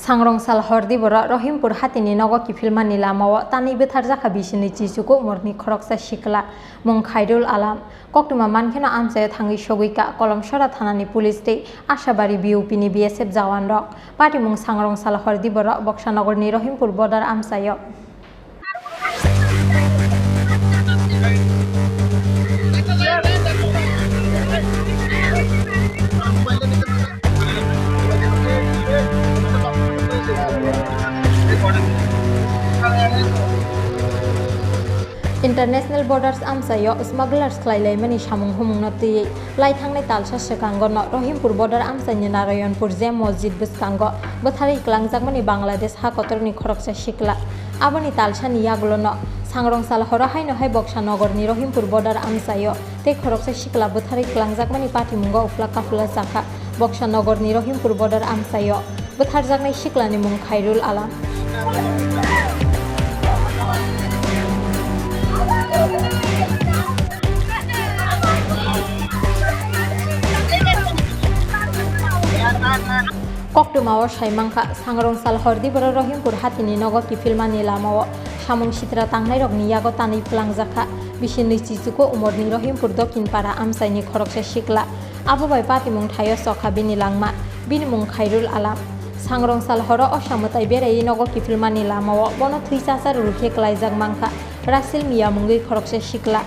सांग्रंसाल हरदी बर रहिमपुर हातिनि नग किफिलमानि लामाव तानि बेथार जाखा बिसिनि चिसुको उमरनि खरकसा सिखला मुं खायरुल आलाम कक्टुमा मानखेनो आमसाया थांगि सगैका कलमसरा थानानि पुलिस दै आशाबारी बिउपिनि बीएसएफ जवान रक पार्टी मुं सांग्रंसाल हरदी बर बक्सानगरनि रहिमपुर बर्डार आमसायो इंटरनेशनल बॉर्डर्स आमसायो स्मगलर्स खालायलायमानि सामुं हुमुंनति लाइथांनाय तालसा सेकांगन रहिमपुर बॉर्डर आमसानि नारायणपुर जेम मस्जिद बुस्कांग बोथारै क्लांजाकमानि बांलादेश हाकतरनि खरकसा सिखला आबनि तालसानि यागलन सांग्रंसाल हराहायनहाय बक्सानगरनि रहिमपुर बॉर्डर आमसायो ते खरकसा सिखला बोथारै क्लांजाकमानि पाटिमुंग उफ्ला काफुला जाखा बक्सानगरनि रहिमपुर बॉर्डर आमसायो बोथार जागनाय सिखलानि मुं खायरुल आलाम कक्टुमाव साइमांखा सांग्रंसाल हरदी बर रहिमपुर हातिनि नग किफिलमानि लामाव सामुं सित्रा तांनाय रगनि यागो तानै फ्लांजाखा बिसिनि चिसुको उमरनि रहिमपुर दक्षिणपारा आमसाइनि खरकसा सिखला आबोबाय पातिमुं थायो सखा बिनि लांमा बिनि मुं खायरुल आलाम सांग्रंसाल हर असामताय बेरायै नग किफिलमानि लामाव बनो थैसासार रुखे क्लायजाक मांखा रासिल मिया मुंगै खरकसा सिखला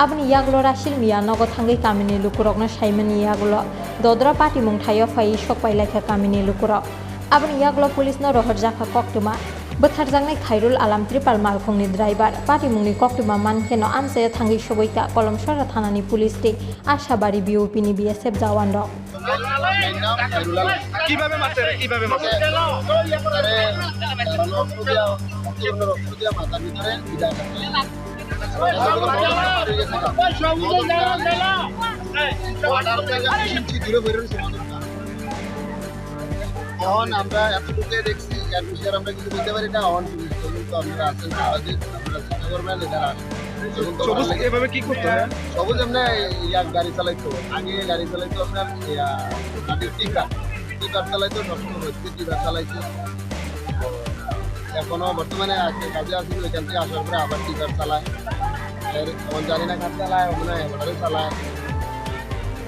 आबनि यागलो रासिल मिया नग थांगै कामिनि लुकुरकनो साइमनि यागलो दद्रा पार्टी मुं थायो फायै सकपायलायखा कामिनि लुकुरक आबनि यागलो पुलिसनो रहर जाखा कक्टुमा बोथारजांनाय खायरुल आलाम त्रिपाल मालखंनि ड्राइभार पार्टी मुंनि कक्टुमा मानखेनो आमसाया थांगै सगैका कलमसरा थानानि पुलिस दै आशाबारी बिउपिनि बीएसएफ जवान रक কিভাবে মারছে এখন আমরা এতটুকু দেখছি এর বিষয়ে আমরা কিছু বলতে পারি না অন কিন্তু আমরা আছেন সারাদিন আমরা চেষ্টা করবেন এখানে সবুজ এভাবে কি করতে হয় সবুজ আমরা গাড়ি চালাইতো আগে গাড়ি চালাইতো আপনার টিকার চালাইতো সবসময় হচ্ছে টিকার চালাইতো এখনো বর্তমানে কাজে আসি ওইখান থেকে আসার পরে আবার টিকার চালায় তখন জানি না কাজ চালায় ওখানে এবারে চালায়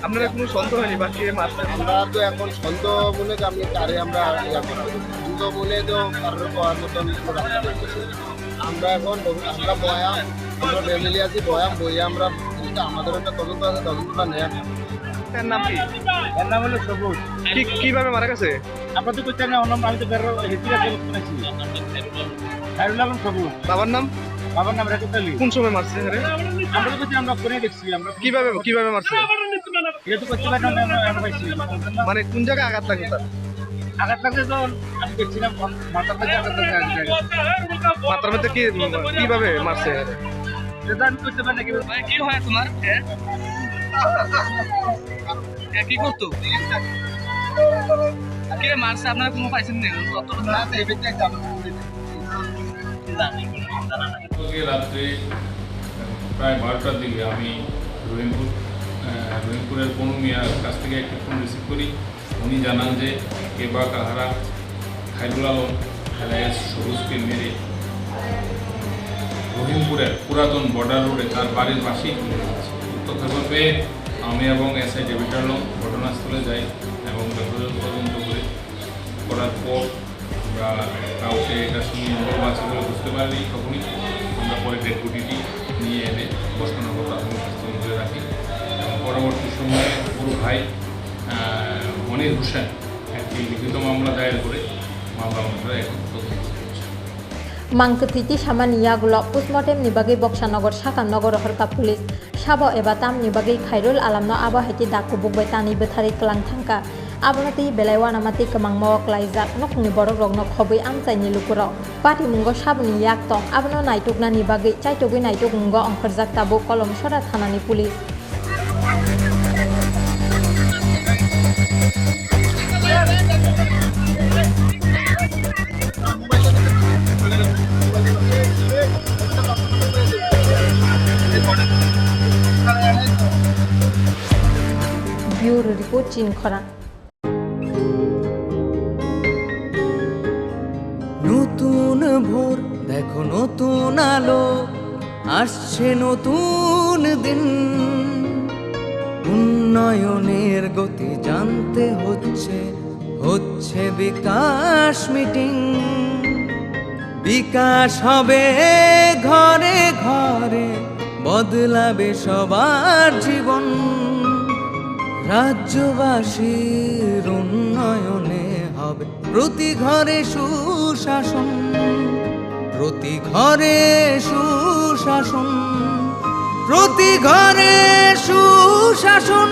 আপনারা কোনো সন্দেহ হয়নি বা কে মারছে আমরা তো এখন সন্দেহ মনে আমি কারে আমরা সন্দেহ মনে তো কারোর পাওয়ার মতন আমরা এখন আমরা বয়াম আমরা ফ্যামিলি আছি বয়াম বইয়ে আমরা আমাদের একটা তদন্ত আছে তদন্তটা নেয় তার নাম কি এর নাম হলো সবুজ কিভাবে মারা গেছে আপনার তো করছেন না আমি তো বেরো হিস্ট্রি শুনেছি খায়রুল আলম সবুজ বাবার নাম রেখে ফেলি কোন সময় মারছে আমরা তো করছি আমরা করে দেখছি আমরা কিভাবে মারছে এটা তো করতে পারি না আমরা পাইছি মানে কোন জায়গায় আঘাত লাগে তার আঘাত লাগলে তো আমি দেখছিলাম মাথার মধ্যে আঘাত লাগে মাথার মধ্যে কিভাবে মারছে এটা আমি করতে পারি না কি হয় তোমার কি করতো কে মারছে আপনারা কোনো পাইছেন না রাত্রে প্রায় 12টার দিকে আমি রহিমপুরের কোনো মিয়ার কাছ থেকে একটি ফোন রিসিভ করি উনি জানান যে কে বা কাহারা খায়রুল আলম এলাইয়াস সবুজকে মেরে রহিমপুরের পুরাতন বর্ডার রোডে তার বাড়ির পাশেই তুলে দিয়েছে তথ্য পেয়ে আমি এবং এসআই ডেভিড আলম ঘটনাস্থলে যাই এবং তদন্ত করার পর আমরা কাউকে এটার সঙ্গে ইনভলভ আছে বলে বুঝতে পারিনি তখনই আমরা পরে ডেড বডিটি নিয়ে এনে বসনগর প্রাথমিক স্বাস্থ্য কেন্দ্রে রাখি এবং পরবর্তী সময়ে পুরো ভাই মনির হোসেন একটি লিখিত মামলা দায়ের করে মামলা অনুসারে এখন তদন্ত मांकथीति सामानि यागुल पोस्टमर्टेम नि बागै बक्सानगर साकामनगर हरका पुलिस साबो एबा तामनि बागै खायरुल आलामनो आबाहायति दाकु बुगबाय तानि बोथारै क्लां थांका आबनति बेलायवानामाति कमां मावक लाइजाक नखुंनि बरक रगनो खबै आमसाइनि लुकुराव पार्टी मुंगो साबनि याक तं आबनो नायटुकनानि बागै चाइटुगै नायटुक मुंगो अंखरजाक ताबो कलमसरा थानानि police Bureau Report Chin Khora নতুন আলো, আসছে নতুন দিন। উন্নয়নের গতি জানতে হচ্ছে, হচ্ছে বিকাশ মিটিং। বিকাশ হবে ঘরে ঘরে, বদলাবে সবার জীবন। রাজ্যবাসীর উন্নয়নে হবে প্রতি ঘরে সুশাসন, প্রতি ঘরে সুশাসন, প্রতি ঘরে সুশাসন।